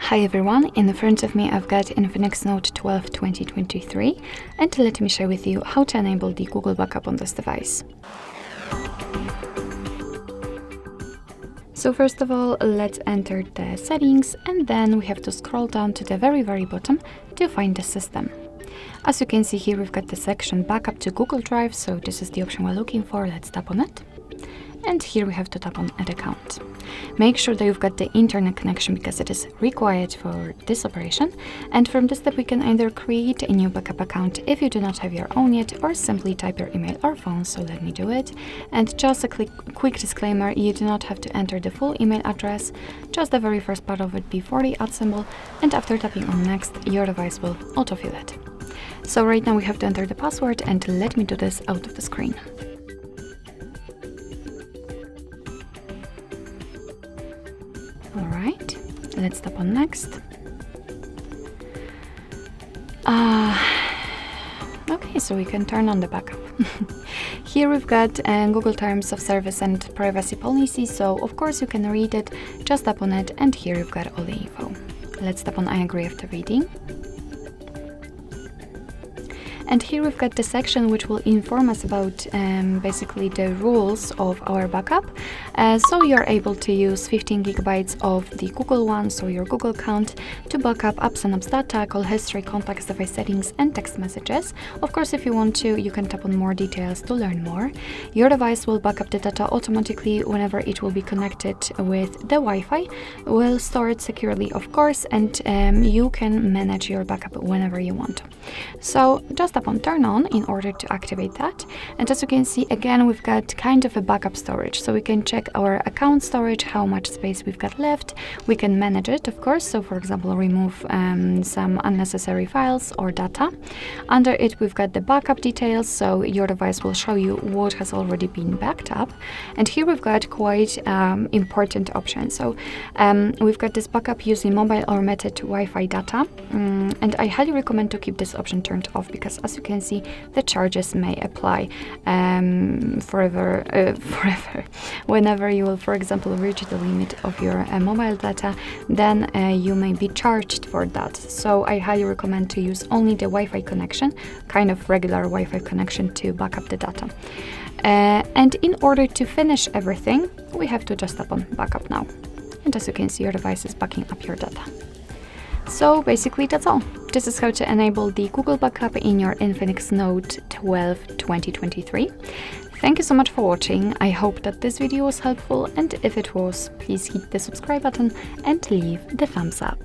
Hi everyone, in front of me I've got INFINIX Note 12 2023, and let me share with you how to enable the Google backup on this device. So first of all, let's enter the settings, and then we have to scroll down to the very bottom to find the system. As you can see here, we've got the section backup to Google Drive, so this is the option we're looking for. Let's tap on it. And here we have to tap on Add Account. Make sure that you've got the internet connection because it is required for this operation. And from this step, we can either create a new backup account if you do not have your own yet, or simply type your email or phone. So let me do it. And just a quick disclaimer, you do not have to enter the full email address, just the very first part of it before the @ symbol. And after tapping on Next, your device will autofill it. So right now we have to enter the password, and let me do this out of the screen. Alright, let's tap on Next. Okay, so we can turn on the backup. Here we've got Google Terms of Service and Privacy Policy, so of course you can read it, just tap on it, and here you've got all the info. Let's tap on I agree after reading. And here we've got the section which will inform us about basically the rules of our backup. So you're able to use 15 gigabytes of the Google one, so your Google account, to backup apps and apps data, call history, contacts, device settings, and text messages. Of course, if you want to, you can tap on more details to learn more. Your device will backup the data automatically whenever it will be connected with the Wi-Fi. We'll store it securely, of course, and you can manage your backup whenever you want. So just tap on Turn On in order to activate that. And as you can see, again, we've got kind of a backup storage, so we can check our account storage, how much space we've got left. We can manage it, of course, so for example, remove some unnecessary files or data. Under it, we've got the backup details, so your device will show you what has already been backed up. And here we've got quite important options. So we've got this backup using mobile or metadata Wi-Fi data, and I highly recommend to keep this option turned off because, as you can see, the charges may apply forever. Whenever you will, for example, reach the limit of your mobile data, then you may be charged for that. So I highly recommend to use only the Wi-Fi connection, kind of regular Wi-Fi connection, to back up the data. And in order to finish everything, we have to just tap on Backup Now. And as you can see, your device is backing up your data. So basically that's all. This is how to enable the Google backup in your INFINIX Note 12 2023. Thank you so much for watching. I hope that this video was helpful, and if it was, please hit the subscribe button and leave the thumbs up.